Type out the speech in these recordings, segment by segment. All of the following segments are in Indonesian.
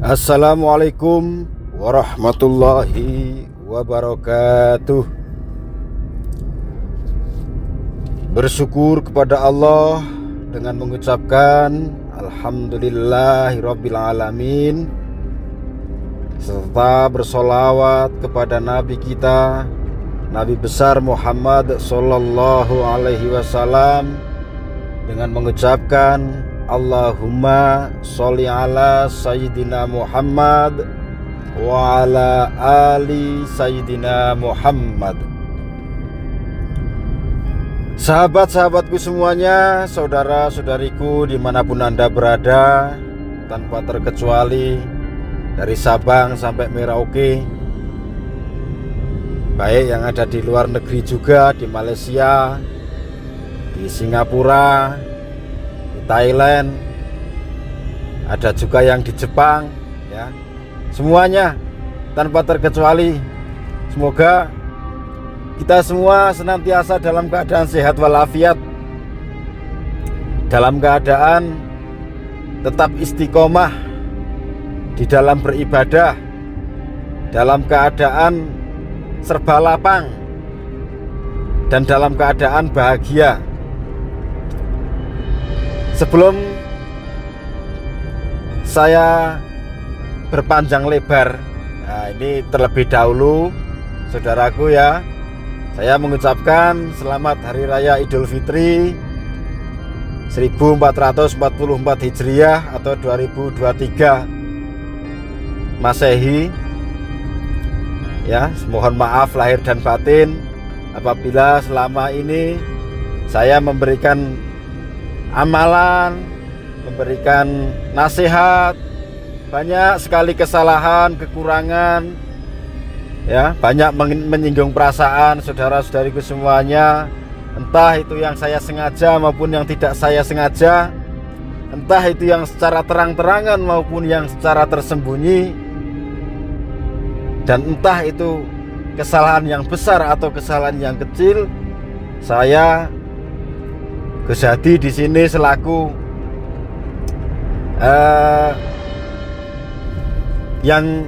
Assalamualaikum warahmatullahi wabarakatuh. Bersyukur kepada Allah dengan mengucapkan Alhamdulillahirabbil alamin, serta bersolawat kepada Nabi kita, Nabi besar Muhammad Sallallahu Alaihi Wasallam, dengan mengucapkan Allahumma sholli ala Sayyidina Muhammad wa ala ali Sayyidina Muhammad. Sahabat-sahabatku semuanya, saudara-saudariku dimanapun Anda berada, tanpa terkecuali dari Sabang sampai Merauke, baik yang ada di luar negeri juga, di Malaysia, di Singapura, Thailand, ada juga yang di Jepang, ya. Semuanya tanpa terkecuali, semoga kita semua senantiasa dalam keadaan sehat walafiat, dalam keadaan tetap istiqomah di dalam beribadah, dalam keadaan serba lapang, dan dalam keadaan bahagia. Sebelum saya berpanjang lebar, nah ini terlebih dahulu saudaraku ya, saya mengucapkan selamat Hari Raya Idul Fitri 1444 Hijriah atau 2023 Masehi. Ya, mohon maaf lahir dan batin apabila selama ini saya memberikan amalan, memberikan nasihat, banyak sekali kesalahan, kekurangan, ya, banyak menyinggung perasaan saudara-saudariku semuanya, entah itu yang saya sengaja maupun yang tidak saya sengaja, entah itu yang secara terang-terangan maupun yang secara tersembunyi, dan entah itu kesalahan yang besar atau kesalahan yang kecil. Saya Gus Hadi di sini selaku yang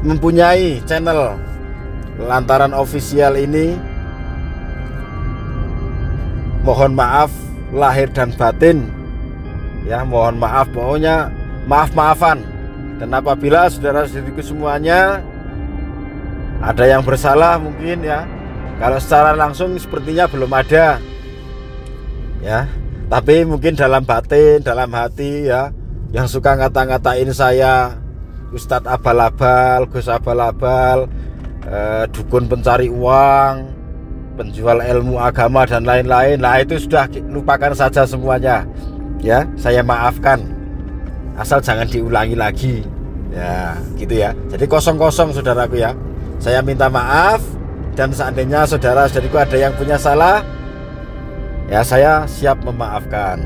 mempunyai channel Lantaran Official ini, mohon maaf lahir dan batin, ya, mohon maaf, pokoknya maaf-maafan. Dan apabila saudara-saudariku semuanya ada yang bersalah mungkin, ya, kalau secara langsung sepertinya belum ada, ya, tapi mungkin dalam batin, dalam hati, ya, yang suka ngata-ngatain saya Ustadz abal-abal, Gus abal-abal, dukun pencari uang, penjual ilmu agama dan lain-lain, nah itu sudah lupakan saja semuanya, ya, saya maafkan, asal jangan diulangi lagi, ya, gitu ya. Jadi kosong-kosong saudaraku ya, saya minta maaf. Dan seandainya saudara-saudariku ada yang punya salah, ya, saya siap memaafkan.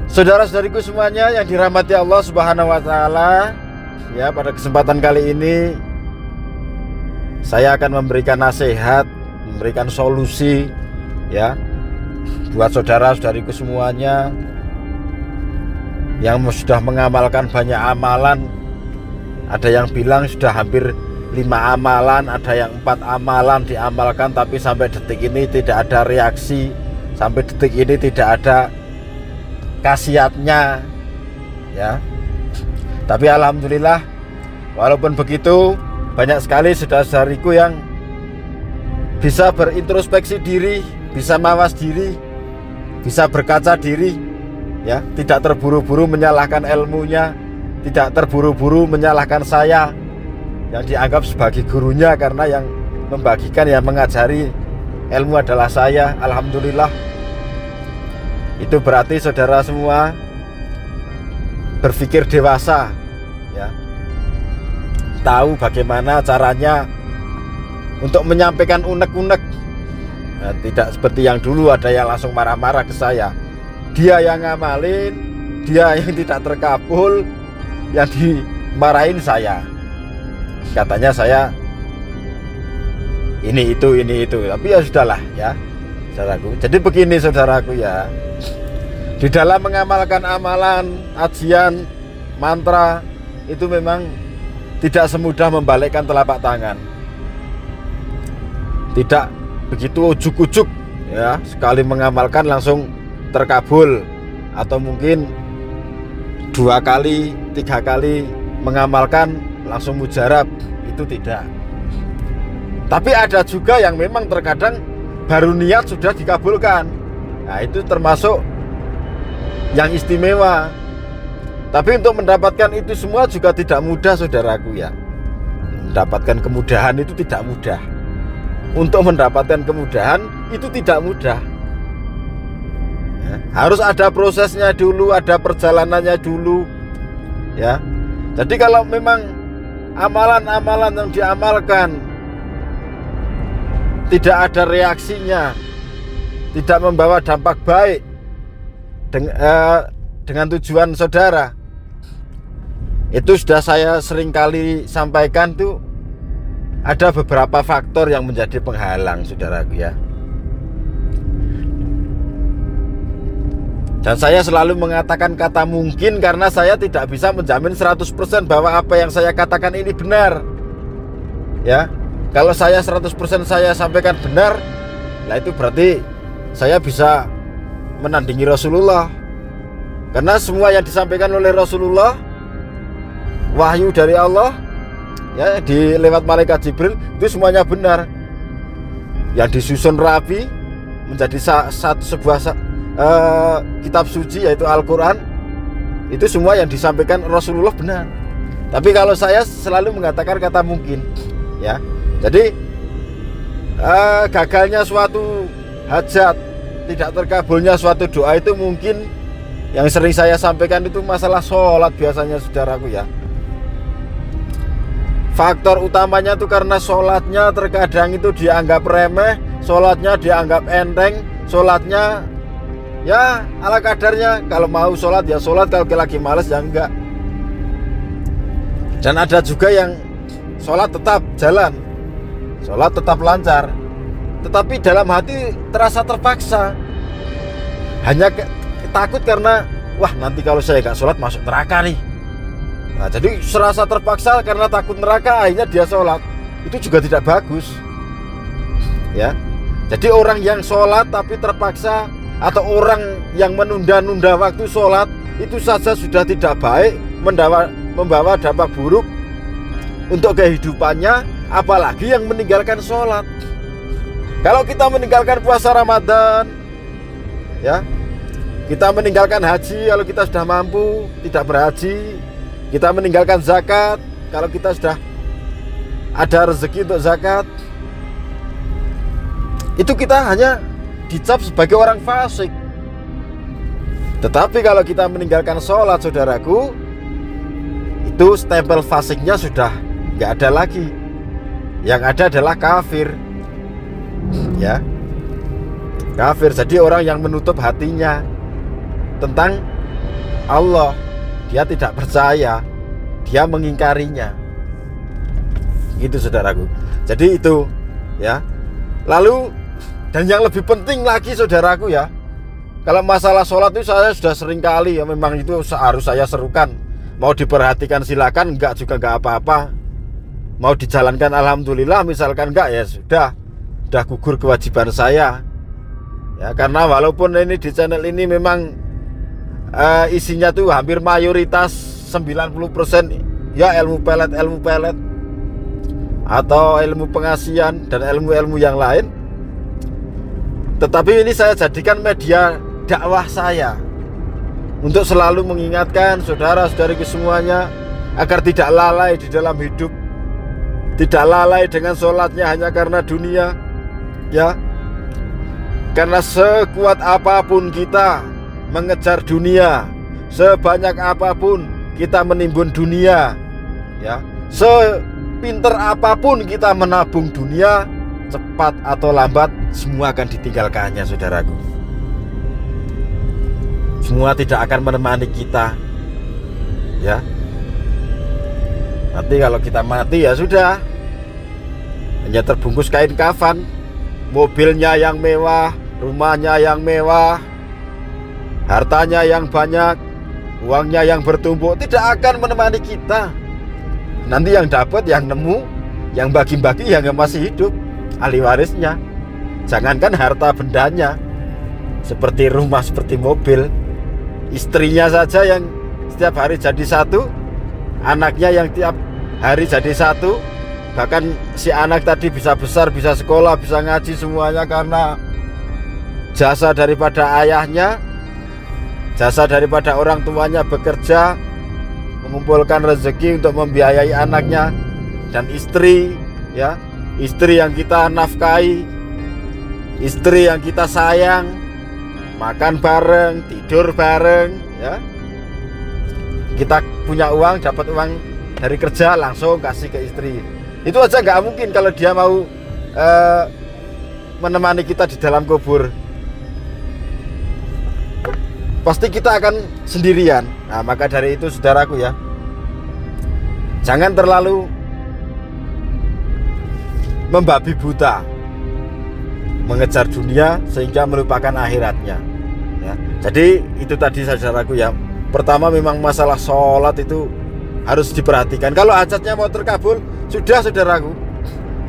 Saudara-saudariku semuanya yang dirahmati Allah Subhanahu wa taala, ya, pada kesempatan kali ini saya akan memberikan nasihat, memberikan solusi, ya, buat saudara-saudariku semuanya yang sudah mengamalkan banyak amalan. Ada yang bilang sudah hampir 5 amalan, ada yang 4 amalan diamalkan, tapi sampai detik ini tidak ada reaksi, sampai detik ini tidak ada khasiatnya, ya. Tapi alhamdulillah, walaupun begitu, banyak sekali saudara-saudariku yang bisa berintrospeksi diri, bisa mawas diri, bisa berkaca diri, ya, tidak terburu-buru menyalahkan ilmunya, tidak terburu-buru menyalahkan saya yang dianggap sebagai gurunya, karena yang membagikan, yang mengajari ilmu adalah saya. Alhamdulillah. Itu berarti saudara semua berpikir dewasa, ya, tahu bagaimana caranya untuk menyampaikan unek-unek, nah, tidak seperti yang dulu ada yang langsung marah-marah ke saya, dia yang ngamalin, dia yang tidak terkabul, yang dimarahin saya, katanya saya ini itu, tapi ya sudahlah, ya saudaraku. Jadi begini saudaraku, ya, Di dalam mengamalkan amalan, ajian, mantra itu memang tidak semudah membalikkan telapak tangan. Tidak begitu ujuk-ujuk ya, sekali mengamalkan langsung terkabul, atau mungkin 2 kali, 3 kali mengamalkan langsung mujarab, itu tidak. Tapi ada juga yang memang terkadang baru niat sudah dikabulkan. Nah, itu termasuk yang istimewa. Tapi untuk mendapatkan itu semua juga tidak mudah, saudaraku ya. Mendapatkan kemudahan itu tidak mudah. Untuk mendapatkan kemudahan itu tidak mudah ya, harus ada prosesnya dulu, ada perjalanannya dulu ya. Jadi kalau memang amalan-amalan yang diamalkan tidak ada reaksinya, tidak membawa dampak baik dengan tujuan saudara, itu sudah saya sering kali sampaikan tuh, ada beberapa faktor yang menjadi penghalang, saudaraku ya. Dan saya selalu mengatakan kata mungkin karena saya tidak bisa menjamin 100% bahwa apa yang saya katakan ini benar ya. Kalau saya 100% saya sampaikan benar, nah itu berarti saya bisa menandingi Rasulullah. Karena semua yang disampaikan oleh Rasulullah, wahyu dari Allah ya, lewat malaikat Jibril, itu semuanya benar. Yang disusun rapi menjadi sebuah kitab suci, yaitu Al-Quran, itu semua yang disampaikan Rasulullah benar. Tapi kalau saya selalu mengatakan kata mungkin ya. Jadi gagalnya suatu hajat, tidak terkabulnya suatu doa itu mungkin yang sering saya sampaikan itu masalah sholat biasanya, saudaraku ya. Faktor utamanya itu karena sholatnya terkadang itu dianggap remeh, sholatnya dianggap enteng, sholatnya ya ala kadarnya. Kalau mau sholat ya sholat, kalau lagi males ya enggak. Dan ada juga yang sholat tetap jalan, sholat tetap lancar, tetapi dalam hati terasa terpaksa. Hanya takut karena wah nanti kalau saya gak sholat masuk neraka nih. Nah, jadi serasa terpaksa karena takut neraka, akhirnya dia sholat. Itu juga tidak bagus ya. Jadi orang yang sholat tapi terpaksa, atau orang yang menunda-nunda waktu sholat, itu saja sudah tidak baik, membawa dampak buruk untuk kehidupannya. Apalagi yang meninggalkan sholat. Kalau kita meninggalkan puasa Ramadan ya, kita meninggalkan haji kalau kita sudah mampu tidak berhaji, kita meninggalkan zakat kalau kita sudah ada rezeki untuk zakat, itu kita hanya dicap sebagai orang fasik. Tetapi kalau kita meninggalkan sholat, saudaraku, itu stempel fasiknya sudah nggak ada lagi. Yang ada adalah kafir ya, kafir. Jadi orang yang menutup hatinya tentang Allah, dia tidak percaya, dia mengingkarinya. Gitu, saudaraku. Jadi itu ya. Lalu, dan yang lebih penting lagi, saudaraku ya, kalau masalah sholat itu saya sudah sering kali ya, memang itu harus saya serukan. Mau diperhatikan silakan, enggak juga enggak apa-apa. Mau dijalankan alhamdulillah, misalkan enggak ya sudah gugur kewajiban saya ya. Karena walaupun ini di channel ini memang isinya tuh hampir mayoritas 90% ya ilmu pelet atau ilmu pengasihan dan ilmu-ilmu yang lain, tetapi ini saya jadikan media dakwah saya untuk selalu mengingatkan saudara-saudariku semuanya agar tidak lalai di dalam hidup, tidak lalai dengan sholatnya hanya karena dunia ya. Karena sekuat apapun kita mengejar dunia, sebanyak apapun kita menimbun dunia ya, sepinter apapun kita menabung dunia, cepat atau lambat semua akan ditinggalkannya, saudaraku. Semua tidak akan menemani kita ya. Nanti kalau kita mati ya sudah, hanya terbungkus kain kafan, mobilnya yang mewah, rumahnya yang mewah hartanya yang banyak, uangnya yang bertumpuk, tidak akan menemani kita. Nanti yang dapat, yang nemu, yang bagi-bagi, yang masih hidup, ahli warisnya. Jangankan harta bendanya, seperti rumah, seperti mobil, istrinya saja yang setiap hari jadi satu, anaknya yang tiap hari jadi satu. Bahkan si anak tadi bisa besar, bisa sekolah, bisa ngaji, semuanya karena jasa daripada ayahnya, jasa daripada orang tuanya bekerja mengumpulkan rezeki untuk membiayai anaknya. Dan istri, ya, istri yang kita nafkahi, istri yang kita sayang, makan bareng, tidur bareng, ya. Kita punya uang, dapat uang dari kerja, langsung kasih ke istri. Itu aja nggak mungkin kalau dia mau menemani kita di dalam kubur. Pasti kita akan sendirian. Nah, maka dari itu saudaraku ya, jangan terlalu membabi buta mengejar dunia sehingga melupakan akhiratnya ya. Jadi itu tadi saudaraku ya. Pertama memang masalah sholat itu harus diperhatikan. Kalau hajatnya mau terkabul, sudah saudaraku.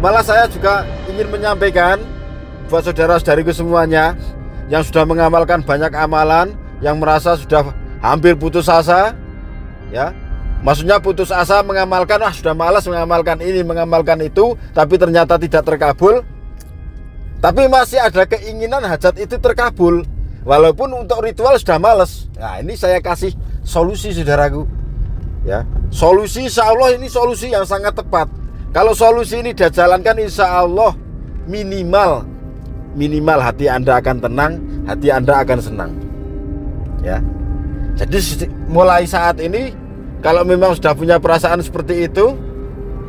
Malah saya juga ingin menyampaikan buat saudara-saudariku semuanya yang sudah mengamalkan banyak amalan, yang merasa sudah hampir putus asa ya. Maksudnya putus asa mengamalkan, sudah malas mengamalkan ini, mengamalkan itu, tapi ternyata tidak terkabul. Tapi masih ada keinginan hajat itu terkabul, walaupun untuk ritual sudah malas. Nah, ini saya kasih solusi saudaraku ya. Solusi insya Allah ini solusi yang sangat tepat. Kalau solusi ini dijalankan, insya Allah minimal hati Anda akan tenang, hati Anda akan senang ya. Jadi mulai saat ini, kalau memang sudah punya perasaan seperti itu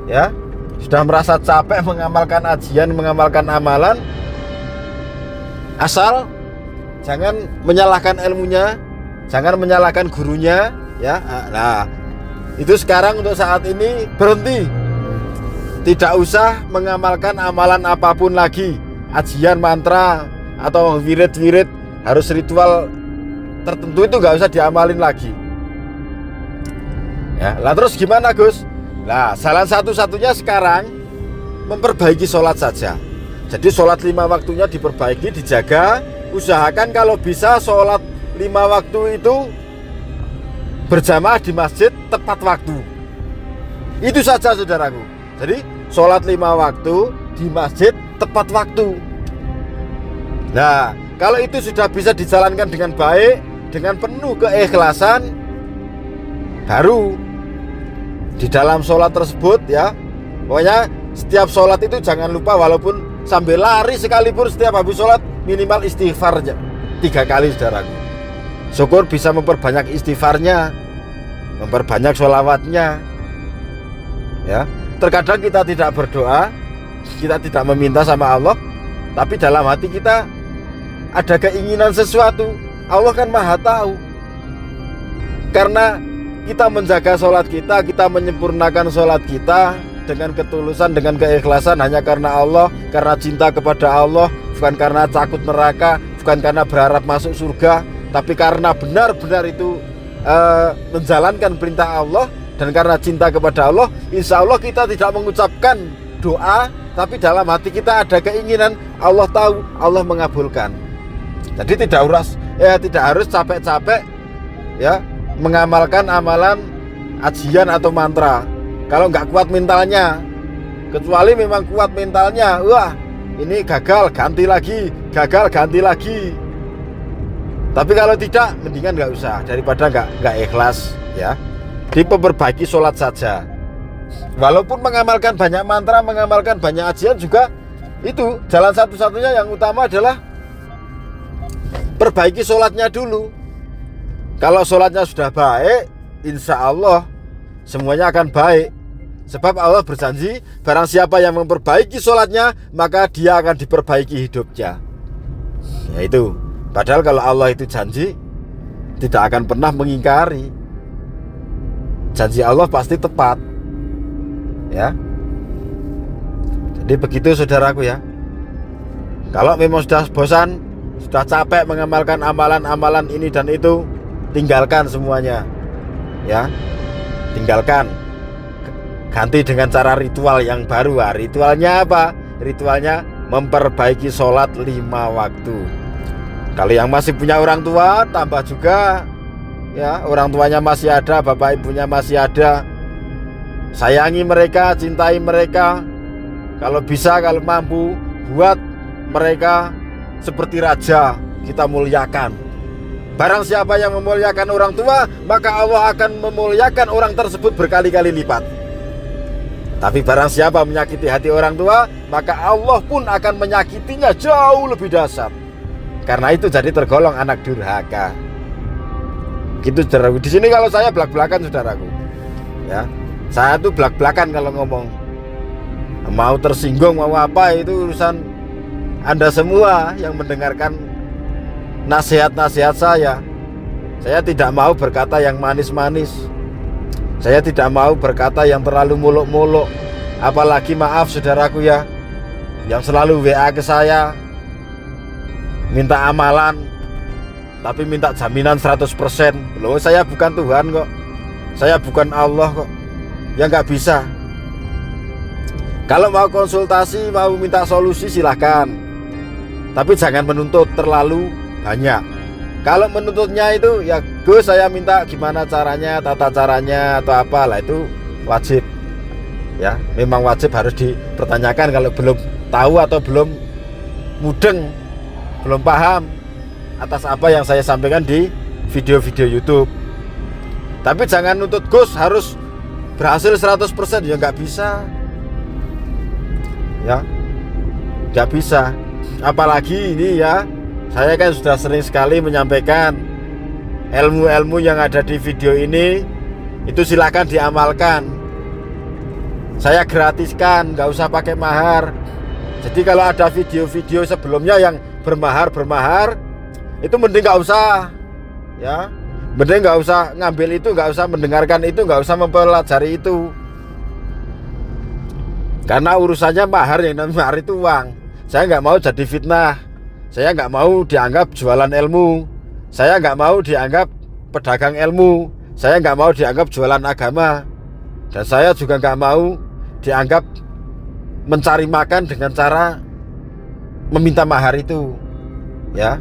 ya, sudah merasa capek mengamalkan ajian, mengamalkan amalan, asal jangan menyalahkan ilmunya, jangan menyalahkan gurunya ya. Nah, itu sekarang untuk saat ini berhenti. Tidak usah mengamalkan amalan apapun lagi, ajian, mantra, atau wirid-wirid harus ritual tertentu itu nggak usah diamalin lagi ya. Lah terus gimana Gus? Nah, salah satu-satunya sekarang memperbaiki sholat saja. Jadi sholat 5 waktunya diperbaiki, dijaga. Usahakan kalau bisa sholat 5 waktu itu berjamaah di masjid tepat waktu. Itu saja saudaraku. Jadi sholat 5 waktu di masjid tepat waktu. Nah, kalau itu sudah bisa dijalankan dengan baik, dengan penuh keikhlasan, baru di dalam sholat tersebut ya, pokoknya setiap sholat itu jangan lupa, walaupun sambil lari sekalipun, setiap habis sholat minimal istighfar 3 kali saudaraku. Syukur bisa memperbanyak istighfarnya, memperbanyak sholawatnya ya. Terkadang kita tidak berdoa, kita tidak meminta sama Allah, tapi dalam hati kita ada keinginan sesuatu. Allah kan maha tahu. Karena kita menjaga sholat kita, kita menyempurnakan sholat kita dengan ketulusan, dengan keikhlasan, hanya karena Allah, karena cinta kepada Allah, bukan karena takut neraka, bukan karena berharap masuk surga, tapi karena benar-benar itu menjalankan perintah Allah, dan karena cinta kepada Allah. Insya Allah kita tidak mengucapkan doa, tapi dalam hati kita ada keinginan. Allah tahu, Allah mengabulkan. Jadi tidak harus capek-capek ya mengamalkan amalan ajian atau mantra kalau nggak kuat mentalnya. Kecuali memang kuat mentalnya, wah ini gagal ganti lagi, gagal ganti lagi. Tapi kalau tidak, mendingan nggak usah, daripada nggak ikhlas ya. Diperbaiki sholat saja. Walaupun mengamalkan banyak mantra, mengamalkan banyak ajian juga, itu jalan satu-satunya yang utama adalah perbaiki sholatnya dulu. Kalau sholatnya sudah baik, insya Allah semuanya akan baik. Sebab Allah berjanji, barang siapa yang memperbaiki sholatnya, maka dia akan diperbaiki hidupnya. Ya itu. Padahal kalau Allah itu janji, tidak akan pernah mengingkari. Janji Allah pasti tepat ya. Jadi begitu saudaraku ya. Kalau memang sudah bosan sudah capek mengamalkan amalan-amalan ini dan itu, tinggalkan semuanya. Ya, tinggalkan. Ganti dengan cara ritual yang baru. Ritualnya apa? Ritualnya memperbaiki sholat 5 waktu. Kalau yang masih punya orang tua, tambah juga. Ya, orang tuanya masih ada, bapak ibunya masih ada, sayangi mereka, cintai mereka. Kalau bisa, kalau mampu, buat mereka seperti raja, kita muliakan. Barang siapa yang memuliakan orang tua, maka Allah akan memuliakan orang tersebut berkali-kali lipat. Tapi barang siapa menyakiti hati orang tua, maka Allah pun akan menyakitinya jauh lebih dahsyat. Karena itu jadi tergolong anak durhaka. Gitu saudaraku. Di sini kalau saya belak-belakan saudaraku. Ya, saya tuh belak-belakan kalau ngomong. Mau tersinggung mau apa itu urusan Anda semua yang mendengarkan nasihat-nasihat saya. Saya tidak mau berkata yang manis-manis. Saya tidak mau berkata yang terlalu muluk-muluk. Apalagi maaf saudaraku ya, yang selalu WA ke saya minta amalan, tapi minta jaminan 100%. Loh, saya bukan Tuhan kok. Saya bukan Allah kok. Ya nggak bisa. Kalau mau konsultasi, mau minta solusi silahkan, tapi jangan menuntut terlalu banyak. Kalau menuntutnya itu ya Gus, saya minta gimana caranya, tata caranya atau apalah, itu wajib. Ya, memang wajib harus dipertanyakan kalau belum tahu atau belum mudeng, belum paham atas apa yang saya sampaikan di video-video YouTube. Tapi jangan nuntut Gus harus berhasil 100%, ya nggak bisa. Ya, nggak bisa. Apalagi ini ya, saya kan sudah sering sekali menyampaikan ilmu-ilmu yang ada di video ini, itu silahkan diamalkan. Saya gratiskan, nggak usah pakai mahar. Jadi kalau ada video-video sebelumnya yang bermahar, itu mending nggak usah. Ya, mending nggak usah ngambil itu, nggak usah mendengarkan itu, nggak usah mempelajari itu. Karena urusannya mahar, yang namanya mahar itu uang. Saya nggak mau jadi fitnah. Saya nggak mau dianggap jualan ilmu. Saya nggak mau dianggap pedagang ilmu. Saya nggak mau dianggap jualan agama. Dan saya juga nggak mau dianggap mencari makan dengan cara meminta mahar itu. Ya,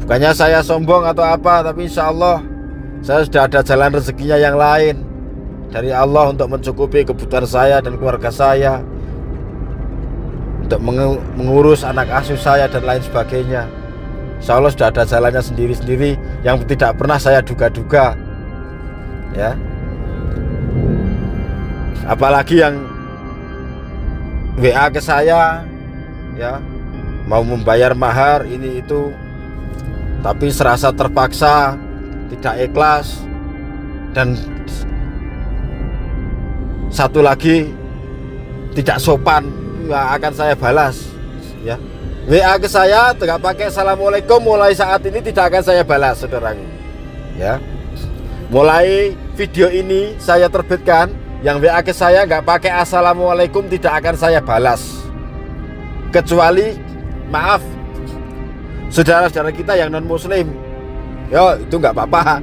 bukannya saya sombong atau apa, tapi insya Allah saya sudah ada jalan rezekinya yang lain dari Allah untuk mencukupi kebutuhan saya dan keluarga saya, untuk mengurus anak asuh saya dan lain sebagainya. Insya Allah sudah ada jalannya sendiri-sendiri yang tidak pernah saya duga-duga. Ya, apalagi yang WA ke saya, ya, mau membayar mahar ini itu, tapi serasa terpaksa, tidak ikhlas. Dan satu lagi, tidak sopan, nggak akan saya balas. Ya, WA ke saya tidak pakai assalamualaikum, mulai saat ini tidak akan saya balas, saudaraku. Ya, mulai video ini saya terbitkan, yang WA ke saya nggak pakai assalamualaikum tidak akan saya balas. Kecuali maaf, saudara-saudara kita yang non muslim, yo itu nggak apa-apa,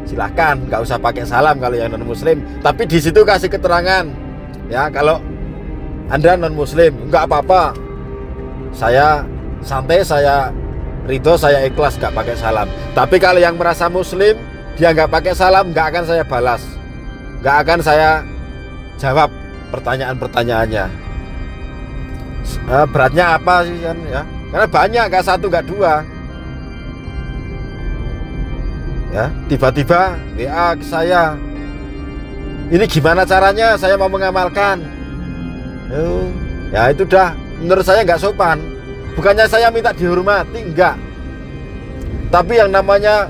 silahkan, nggak usah pakai salam kalau yang non muslim. Tapi di situ kasih keterangan, ya, kalau Anda non muslim nggak apa-apa, saya santai, saya ridho, saya ikhlas nggak pakai salam. Tapi kalau yang merasa muslim, dia nggak pakai salam, nggak akan saya balas, nggak akan saya jawab pertanyaan-pertanyaannya. Beratnya apa sih kan, ya? Karena banyak, nggak satu nggak dua. Ya, tiba-tiba WA ke saya, ini gimana caranya saya mau mengamalkan. Ya itu dah menurut saya nggak sopan. Bukannya saya minta dihormati, enggak, tapi yang namanya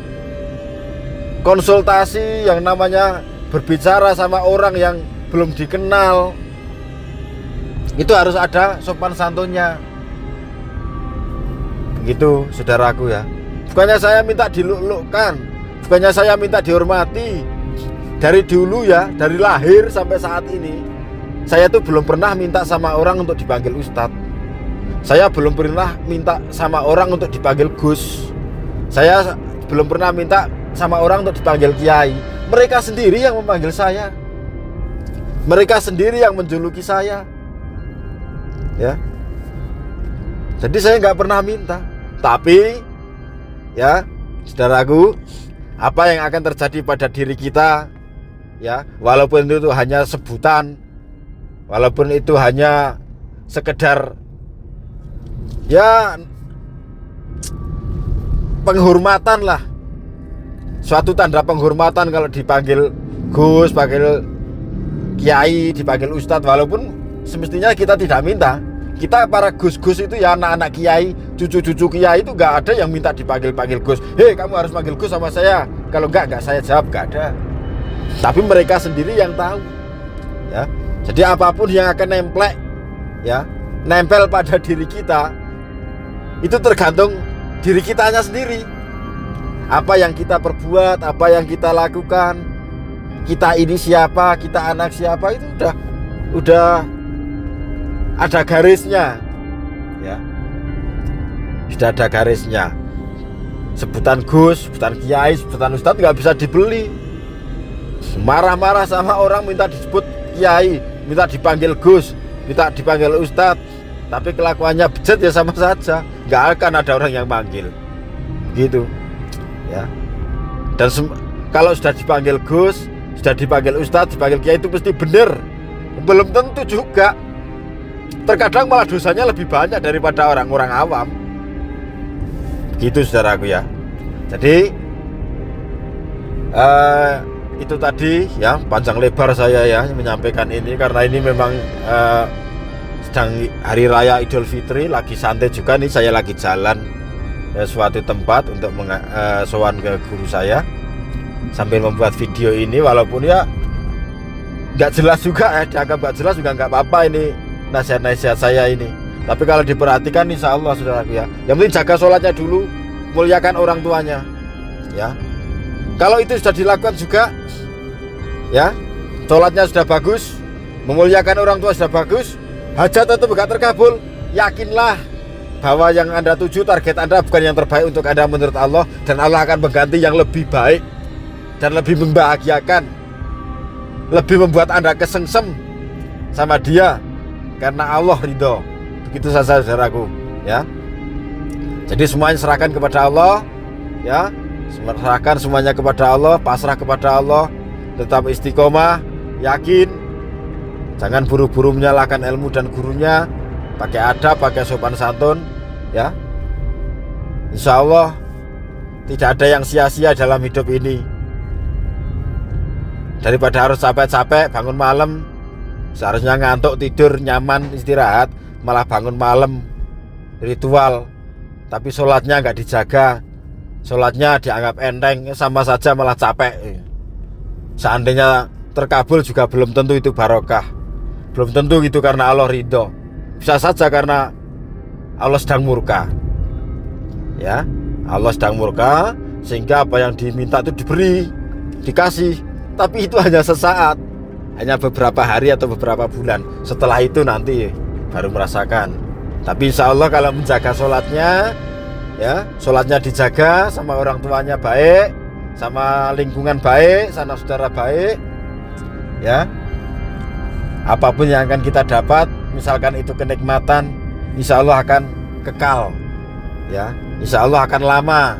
konsultasi, yang namanya berbicara sama orang yang belum dikenal, itu harus ada sopan santunnya. Begitu saudaraku ya. Bukannya saya minta diluk-lukkan, bukannya saya minta dihormati. Dari dulu ya, dari lahir sampai saat ini, saya tuh belum pernah minta sama orang untuk dipanggil ustadz. Saya belum pernah minta sama orang untuk dipanggil Gus. Saya belum pernah minta sama orang untuk dipanggil Kiai. Mereka sendiri yang memanggil saya. Mereka sendiri yang menjuluki saya. Ya. Jadi saya nggak pernah minta. Tapi ya, saudaraku, apa yang akan terjadi pada diri kita, ya, walaupun itu hanya sebutan, walaupun itu hanya sekedar ya penghormatan lah, suatu tanda penghormatan kalau dipanggil Gus, dipanggil Kiai, dipanggil Ustadz, walaupun semestinya kita tidak minta. Kita para Gus-Gus itu ya anak-anak Kiai, cucu-cucu Kiai itu nggak ada yang minta dipanggil-panggil Gus. Hei, kamu harus panggil Gus sama saya. Kalau nggak saya jawab, nggak ada. Tapi mereka sendiri yang tahu. Ya, jadi apapun yang akan nemplek, ya, nempel pada diri kita, itu tergantung diri kitanya sendiri. Apa yang kita perbuat, apa yang kita lakukan, kita ini siapa, kita anak siapa, itu udah ada garisnya, ya, sudah ada garisnya. Sebutan Gus, sebutan Kiai, sebutan Ustadz nggak bisa dibeli. Marah-marah sama orang minta disebut Kiai, minta dipanggil Gus, minta dipanggil Ustadz, tapi kelakuannya bejat ya sama saja. Nggak akan ada orang yang manggil, gitu, ya. Dan kalau sudah dipanggil Gus, sudah dipanggil Ustadz, dipanggil Kiai itu pasti benar. Belum tentu juga. Terkadang malah dosanya lebih banyak daripada orang-orang awam. Gitu saudaraku ya. Jadi itu tadi ya, panjang lebar saya ya menyampaikan ini, karena ini memang sedang hari raya Idul Fitri, lagi santai juga nih, saya lagi jalan suatu tempat untuk sowan ke guru saya sambil membuat video ini. Walaupun ya nggak jelas juga ya, dianggap nggak jelas juga nggak apa-apa ini nasihat-nasihat saya ini. Tapi kalau diperhatikan insya Allah saudaraku ya, yang penting jaga sholatnya dulu, muliakan orang tuanya ya. Kalau itu sudah dilakukan juga ya, sholatnya sudah bagus, memuliakan orang tua sudah bagus, hajat tetap gak terkabul, yakinlah bahwa yang Anda tuju, target Anda bukan yang terbaik untuk Anda menurut Allah, dan Allah akan mengganti yang lebih baik dan lebih membahagiakan, lebih membuat Anda kesengsem sama Dia, karena Allah ridho. Begitu saja saudaraku ya. Jadi semuanya serahkan kepada Allah ya, serahkan semuanya kepada Allah, pasrah kepada Allah, tetap istiqomah, yakin, jangan buru-buru menyalahkan ilmu dan gurunya, pakai adab, pakai sopan santun ya. Insya Allah tidak ada yang sia-sia dalam hidup ini. Daripada harus capek-capek bangun malam, seharusnya ngantuk, tidur, nyaman, istirahat, malah bangun malam, ritual, tapi sholatnya nggak dijaga, sholatnya dianggap enteng, sama saja malah capek. Seandainya terkabul juga belum tentu itu barokah, belum tentu itu karena Allah ridho, bisa saja karena Allah sedang murka ya. Allah sedang murka sehingga apa yang diminta itu diberi, dikasih, tapi itu hanya sesaat, hanya beberapa hari atau beberapa bulan. Setelah itu nanti baru merasakan. Tapi insya Allah kalau menjaga sholatnya ya, sholatnya dijaga, sama orang tuanya baik, sama lingkungan baik, sanak saudara baik ya, apapun yang akan kita dapat, misalkan itu kenikmatan, insya Allah akan kekal ya, insya Allah akan lama,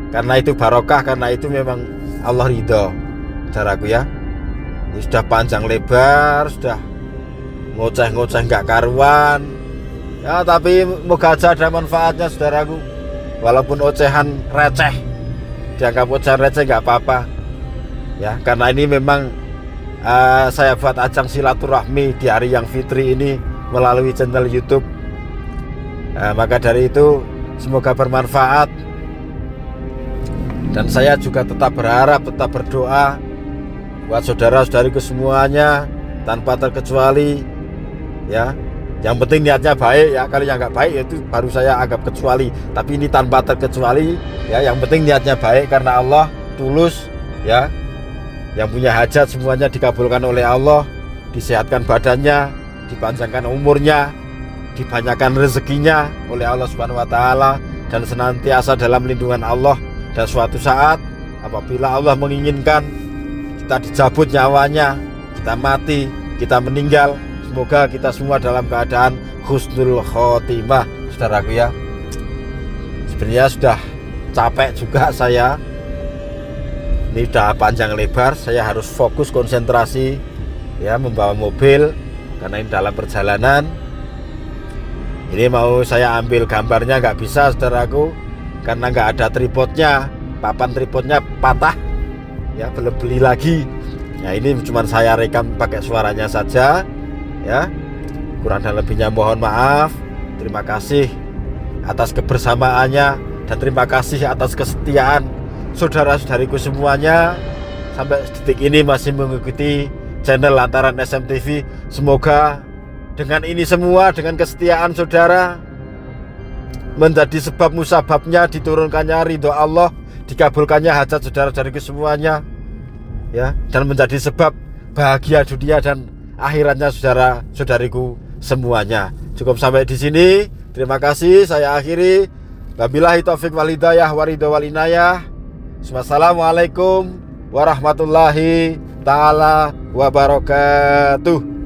karena itu barokah, karena itu memang Allah ridho. Saudaraku ya, ini sudah panjang lebar, sudah ngoceh-ngoceh nggak karuan ya, tapi moga aja ada manfaatnya saudaraku. Walaupun ocehan receh, dianggap ocehan receh nggak apa-apa ya, karena ini memang saya buat ajang silaturahmi di hari yang fitri ini melalui channel YouTube. Maka dari itu semoga bermanfaat, dan saya juga tetap berharap, tetap berdoa buat saudara-saudariku semuanya tanpa terkecuali ya. Yang penting niatnya baik ya, kalau yang nggak baik itu baru saya anggap kecuali, tapi ini tanpa terkecuali ya. Yang penting niatnya baik karena Allah, tulus ya. Yang punya hajat semuanya dikabulkan oleh Allah, disehatkan badannya, dipanjangkan umurnya dibanyakan rezekinya oleh Allah Subhanahu wa taala dan senantiasa dalam lindungan Allah. Dan suatu saat apabila Allah menginginkan kita dicabut nyawanya, kita mati, kita meninggal, semoga kita semua dalam keadaan husnul khotimah. Saudaraku ya, sebenarnya sudah capek juga saya. Ini udah panjang lebar, saya harus fokus konsentrasi ya membawa mobil karena ini dalam perjalanan. Ini mau saya ambil gambarnya nggak bisa saudaraku, karena nggak ada tripodnya, papan tripodnya patah ya, belum beli lagi. Ya ini cuma saya rekam pakai suaranya saja ya. Kurang dan lebihnya mohon maaf. Terima kasih atas kebersamaannya dan terima kasih atas kesetiaan saudara-saudariku semuanya sampai detik ini masih mengikuti channel Lantaran SMTV. Semoga dengan ini semua, dengan kesetiaan saudara, menjadi sebab musababnya diturunkannya ridho Allah, dikabulkannya hajat saudara-saudariku semuanya ya, dan menjadi sebab bahagia dunia dan akhiratnya saudara-saudariku semuanya. Cukup sampai di sini. Terima kasih, saya akhiri. Wabillahi taufiq wal hidayah waridho wal inayah. Wassalamualaikum warahmatullahi taala wabarakatuh.